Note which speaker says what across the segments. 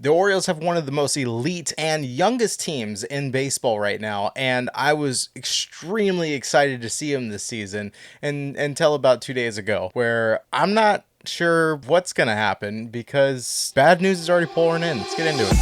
Speaker 1: The Orioles have one of the most elite and youngest teams in baseball right now, and I was extremely excited to see him this season until about 2 days ago, where I'm not sure what's going to happen because bad news is already pouring in. Let's get into it.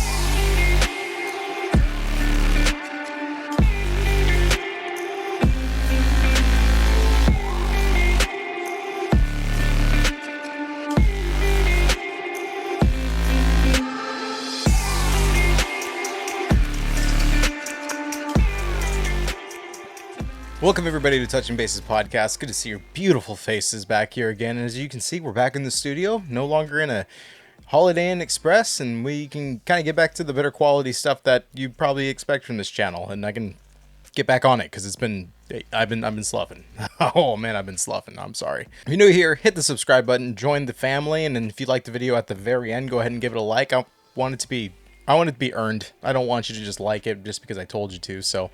Speaker 1: Welcome everybody to Touching Bases Podcast. Good to see your beautiful faces back here again. And as you can see, we're back in the studio, no longer in a Holiday Inn Express, and we can kind of get back to the better quality stuff that you probably expect from this channel. And I can get back on it because I've been sloughing. Oh man, I've been sloughing. I'm sorry. If you're new here, hit the subscribe button, join the family, and then if you like the video at the very end, go ahead and give it a like. I want it to be earned. I don't want you to just like it just because I told you to. So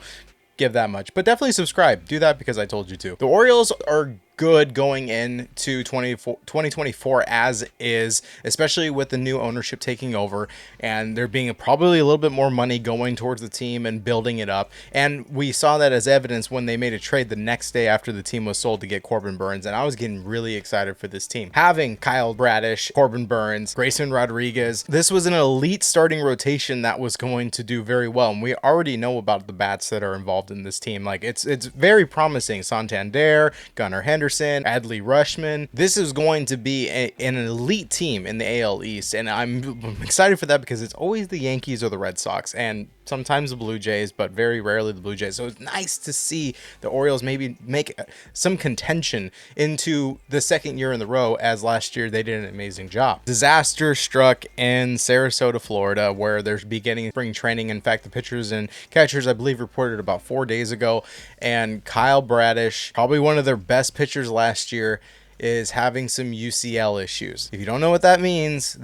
Speaker 1: give that much, but definitely subscribe. Do that because I told you to. The Orioles are good going into 2024 as is, especially with the new ownership taking over and there being probably a little bit more money going towards the team and building it up. And we saw that as evidence when they made a trade the next day after the team was sold to get Corbin Burnes, and I was getting really excited for this team. Having Kyle Bradish, Corbin Burnes, Grayson Rodriguez, this was an elite starting rotation that was going to do very well, and we already know about the bats that are involved in this team. Like it's very promising. Santander, Gunnar Henderson, Adley Rutschman. This is going to be an elite team in the AL East, and I'm excited for that because it's always the Yankees or the Red Sox, and sometimes the Blue Jays, but very rarely the Blue Jays. So it's nice to see the Orioles maybe make some contention into the second year in the row, as last year they did an amazing job. Disaster struck in Sarasota, Florida, where they're beginning spring training. In fact, the pitchers and catchers, I believe, reported about 4 days ago, and Kyle Bradish, probably one of their best pitchers last year, is having some UCL issues. If you don't know what that means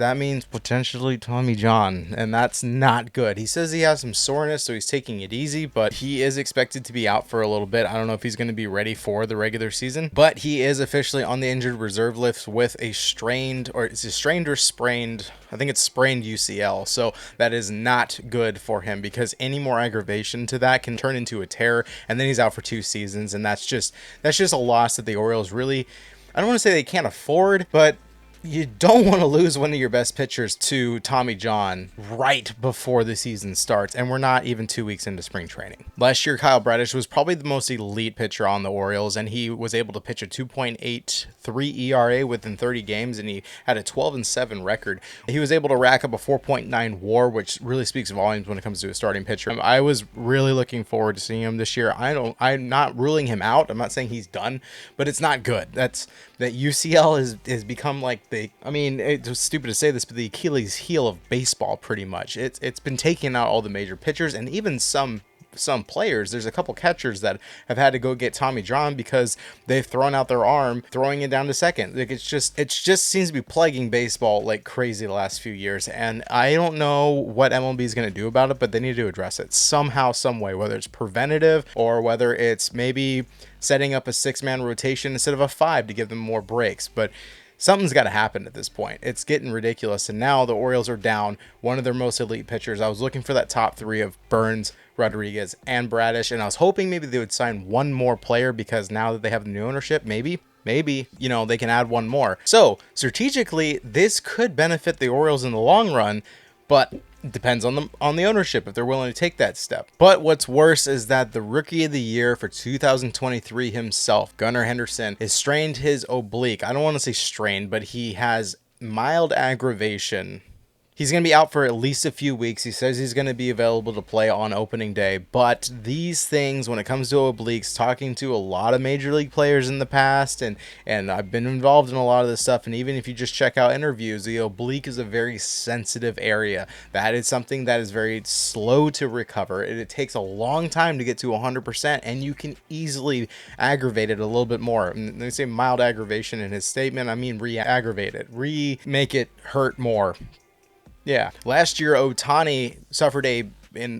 Speaker 1: potentially Tommy John, and that's not good. He says he has some soreness, so he's taking it easy, but he is expected to be out for a little bit. I don't know if he's going to be ready for the regular season, but he is officially on the injured reserve list with a strained, or is it strained or sprained? I think it's sprained UCL, so that is not good for him because any more aggravation to that can turn into a tear, and then he's out for 2 seasons, and that's just a loss that the Orioles really, I don't want to say they can't afford, but you don't want to lose one of your best pitchers to Tommy John right before the season starts, and we're not even 2 weeks into spring training. Last year, Kyle Bradish was probably the most elite pitcher on the Orioles, and he was able to pitch a 2.83 ERA within 30 games, and he had a 12-7 record. He was able to rack up a 4.9 WAR, which really speaks volumes when it comes to a starting pitcher. I was really looking forward to seeing him this year. I'm not ruling him out. I'm not saying he's done, but it's not good. That UCL has become like it's stupid to say this, but the Achilles heel of baseball, pretty much. It's been taking out all the major pitchers and even some players. There's a couple catchers that have had to go get Tommy John because they've thrown out their arm throwing it down to second. Like it just seems to be plaguing baseball like crazy the last few years, and I don't know what MLB is going to do about it, but they need to address it somehow, some way, whether it's preventative or whether it's maybe setting up a 6-man rotation instead of a 5 to give them more breaks. But something's got to happen at this point. It's getting ridiculous, and now the Orioles are down one of their most elite pitchers. I was looking for that top 3 of Burnes, Rodriguez, and Bradish, and I was hoping maybe they would sign one more player because now that they have the new ownership, maybe they can add one more. So strategically, this could benefit the Orioles in the long run, but it depends on the ownership if they're willing to take that step. But what's worse is that the rookie of the year for 2023 himself, Gunnar Henderson, has strained his oblique. I don't want to say strained, but he has mild aggravation. He's going to be out for at least a few weeks. He says he's going to be available to play on opening day. But these things, when it comes to obliques, talking to a lot of major league players in the past, and I've been involved in a lot of this stuff, and even if you just check out interviews, the oblique is a very sensitive area. That is something that is very slow to recover. It takes a long time to get to 100%, and you can easily aggravate it a little bit more. And they say mild aggravation in his statement. I mean re-aggravate it. Make it hurt more. Yeah. Last year, Ohtani suffered I'm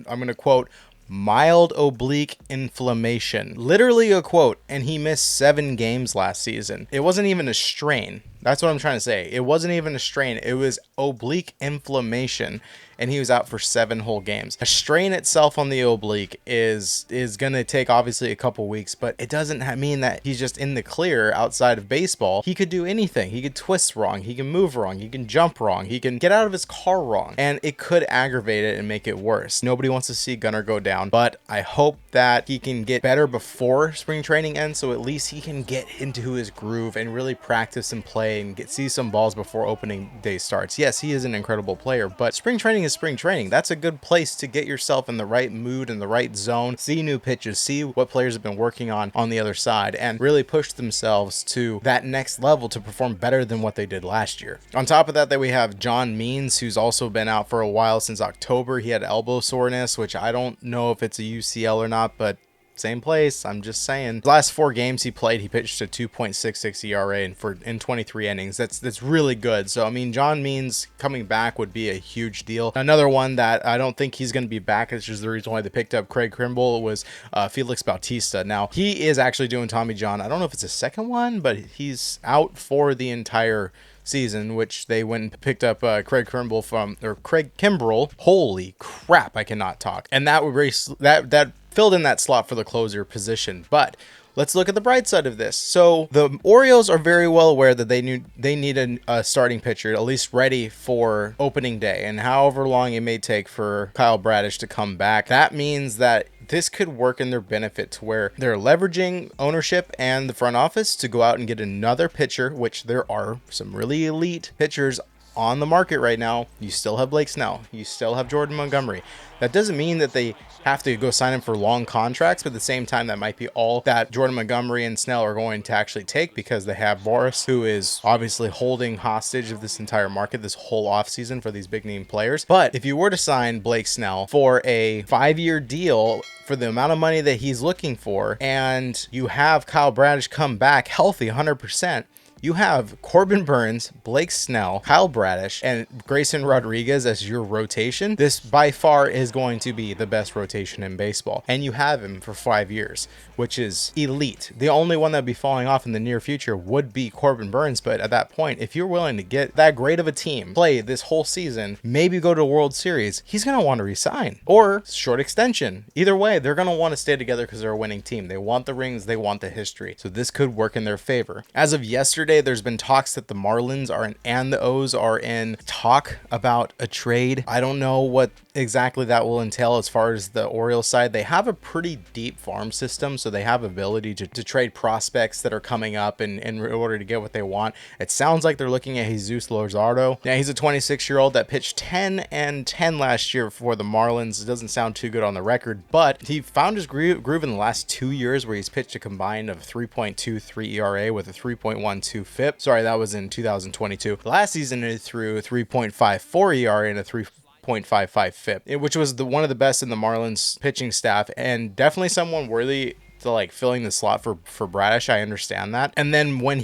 Speaker 1: going to quote, mild oblique inflammation. Literally a quote, and he missed 7 games last season. It wasn't even a strain. That's what I'm trying to say. It wasn't even a strain. It was oblique inflammation, and he was out for 7 whole games. A strain itself on the oblique is going to take obviously a couple weeks, but it doesn't mean that he's just in the clear outside of baseball. He could do anything. He could twist wrong. He can move wrong. He can jump wrong. He can get out of his car wrong, and it could aggravate it and make it worse. Nobody wants to see Gunnar go down, but I hope that he can get better before spring training ends, so at least he can get into his groove and really practice and play and see some balls before opening day starts. Yes, he is an incredible player, but spring training is spring training. That's a good place to get yourself in the right mood and the right zone, see new pitches, see what players have been working on the other side, and really push themselves to that next level to perform better than what they did last year. On top of that, we have John Means, who's also been out for a while since October. He had elbow soreness, which I don't know if it's a UCL or not, but same place, I'm just saying. The last 4 games he played, he pitched a 2.66 ERA in 23 innings. That's really good. So I mean, John Means coming back would be a huge deal. Another one that I don't think he's going to be back, which is the reason why they picked up Craig Kimbrel, was Felix Bautista. Now he is actually doing Tommy John. I don't know if it's a second one, but he's out for the entire season, which they went and picked up Craig Kimbrel. Holy crap, I cannot talk. And that would race that filled in that slot for the closer position. But let's look at the bright side of this. So the Orioles are very well aware that they need a starting pitcher, at least ready for opening day, and however long it may take for Kyle Bradish to come back. That means that this could work in their benefit to where they're leveraging ownership and the front office to go out and get another pitcher, which there are some really elite pitchers on the market right now. You still have Blake Snell. You still have Jordan Montgomery. That doesn't mean that they have to go sign him for long contracts, but at the same time, that might be all that Jordan Montgomery and Snell are going to actually take, because they have Boris, who is obviously holding hostage of this entire market this whole offseason for these big name players. But if you were to sign Blake Snell for a 5-year deal for the amount of money that he's looking for, and you have Kyle Bradish come back healthy 100%, you have Corbin Burnes, Blake Snell, Kyle Bradish, and Grayson Rodriguez as your rotation. This by far is going to be the best rotation in baseball. And you have him for 5 years, which is elite. The only one that would be falling off in the near future would be Corbin Burnes. But at that point, if you're willing to get that great of a team, play this whole season, maybe go to a World Series, he's going to want to resign or short extension. Either way, they're going to want to stay together because they're a winning team. They want the rings. They want the history. So this could work in their favor. As of yesterday, there's been talks that the Marlins and the O's are in talk about a trade. I don't know what exactly that will entail as far as the Orioles side. They have a pretty deep farm system, so they have ability to trade prospects that are coming up in order to get what they want. It sounds like they're looking at Jesus Luzardo. Now, he's a 26-year-old that pitched 10-10 last year for the Marlins. It doesn't sound too good on the record, but he found his groove in the last 2 years, where he's pitched a combined of 3.23 ERA with a 3.12 FIP. Sorry, that was in 2022. Last season, it threw 3.54 ERA and a 3.55 FIP, which was one of the best in the Marlins pitching staff, and definitely someone worthy to like filling the slot for Bradish. I understand that. And then when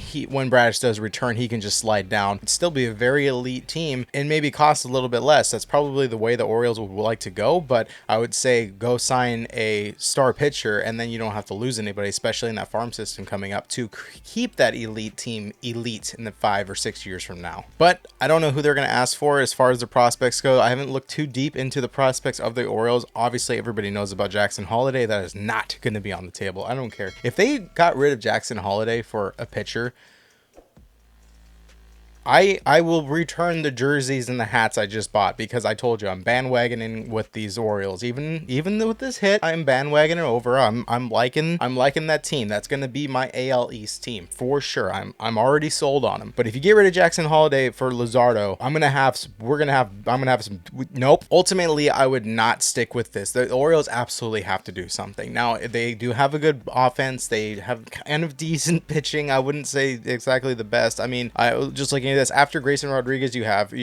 Speaker 1: Bradish does return, he can just slide down. It'd still be a very elite team and maybe cost a little bit less. That's probably the way the Orioles would like to go, but I would say go sign a star pitcher, and then you don't have to lose anybody, especially in that farm system coming up, to keep that elite team elite in the 5 or 6 years from now. But I don't know who they're going to ask for as far as the prospects go. I haven't looked too deep into the prospects of the Orioles. Obviously, everybody knows about Jackson Holliday. That is not going to be on the table. I don't care. If they got rid of Jackson Holliday for a pitcher, I will return the jerseys and the hats I just bought, because I told you I'm bandwagoning with these Orioles. Even with this hit, I'm bandwagoning over. I'm liking that team. That's gonna be my AL East team for sure. I'm already sold on them. But if you get rid of Jackson Holliday for Luzardo, I'm gonna have some. Nope. Ultimately, I would not stick with this. The Orioles absolutely have to do something. Now, they do have a good offense. They have kind of decent pitching. I wouldn't say exactly the best. I mean, I just looking at this, after Grayson Rodriguez, you have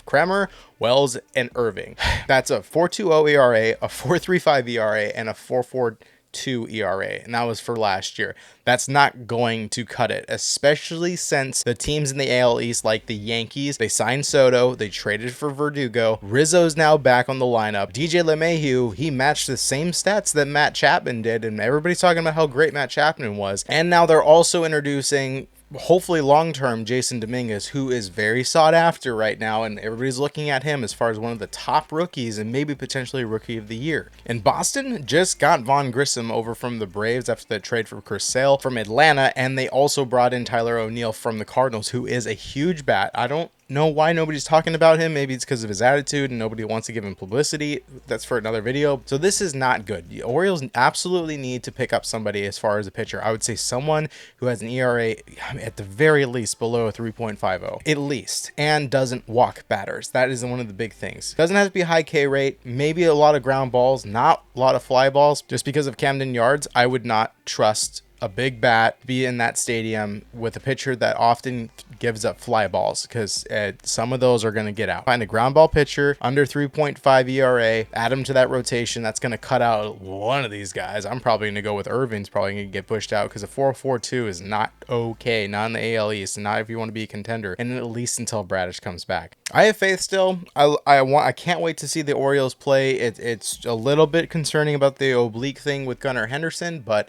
Speaker 1: Kremer, Wells, and Irving. That's a 4.20 ERA, a 4.35 ERA, and a 4.42 ERA, and that was for last year. That's not going to cut it, especially since the teams in the AL East, like the Yankees, they signed Soto, they traded for Verdugo. Rizzo's now back on the lineup. DJ LeMahieu, he matched the same stats that Matt Chapman did, and everybody's talking about how great Matt Chapman was. And now they're also introducing hopefully long-term Jason Dominguez, who is very sought after right now, and everybody's looking at him as far as one of the top rookies and maybe potentially rookie of the year. And Boston just got Vaughn Grissom over from the Braves after the trade for Chris Sale from Atlanta, and they also brought in Tyler O'Neill from the Cardinals, who is a huge bat. I don't know why nobody's talking about him. Maybe it's because of his attitude and nobody wants to give him publicity. That's for another video. So this is not good. The Orioles absolutely need to pick up somebody as far as a pitcher. I would say someone who has an ERA at the very least below a 3.50 at least, and doesn't walk batters. That is one of the big things. Doesn't have to be a high K rate, maybe a lot of ground balls, not a lot of fly balls. Just because of Camden Yards, I would not trust a big bat be in that stadium with a pitcher that often gives up fly balls, because some of those are going to get out. Find a ground ball pitcher under 3.5 ERA, add him to that rotation. That's going to cut out one of these guys. I'm probably going to go with Irvin's probably going to get pushed out, because a 4.42 is not okay, not in the AL East, not if you want to be a contender, and at least until Bradish comes back. I have faith still. I can't wait to see the Orioles play. It's a little bit concerning about the oblique thing with Gunnar Henderson, but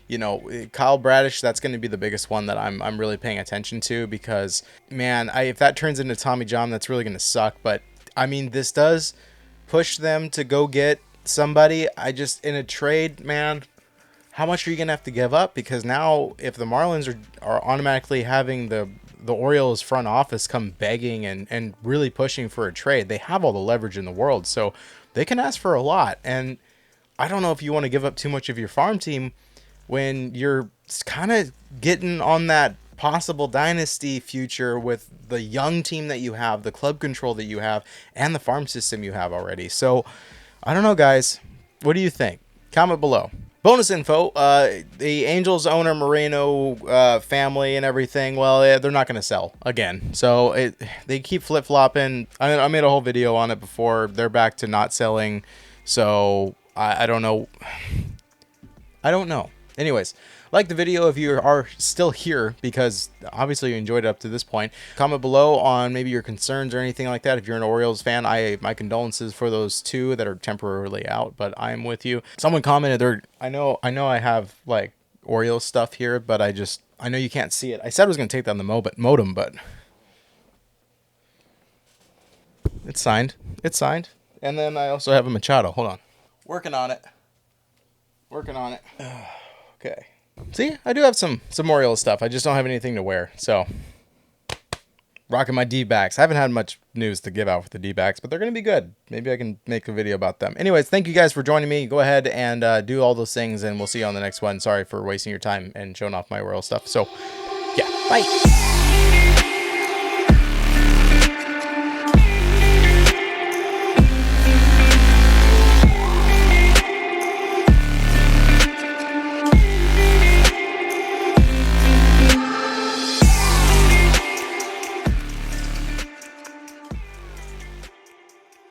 Speaker 1: you know, Kyle Bradish, that's going to be the biggest one that I'm really paying attention to, because, man, if that turns into Tommy John, that's really going to suck. But, I mean, this does push them to go get somebody. In a trade, man, how much are you going to have to give up? Because now if the Marlins are automatically having the Orioles front office come begging and really pushing for a trade, they have all the leverage in the world. So they can ask for a lot. And I don't know if you want to give up too much of your farm team when you're kind of getting on that possible dynasty future with the young team that you have, the club control that you have, and the farm system you have already. So, I don't know, guys. What do you think? Comment below. Bonus info, the Angels owner Moreno family and everything, well, they're not going to sell again. So, they keep flip-flopping. I made a whole video on it before. They're back to not selling. So, I don't know. I don't know. Anyways, like the video if you are still here, because obviously you enjoyed it up to this point. Comment below on maybe your concerns or anything like that. If you're an Orioles fan, my condolences for those two that are temporarily out, but I am with you. Someone commented, I know I have like Orioles stuff here, but I know you can't see it. I said I was going to take down the modem, but it's signed. It's signed. And then I also have a Machado. Hold on. Working on it. Okay. See, I do have some Orioles stuff. I just don't have anything to wear. So, rocking my D-backs. I haven't had much news to give out with the D-backs, but they're going to be good. Maybe I can make a video about them. Anyways, thank you guys for joining me. Go ahead and do all those things, and we'll see you on the next one. Sorry for wasting your time and showing off my Orioles stuff. So, yeah, bye.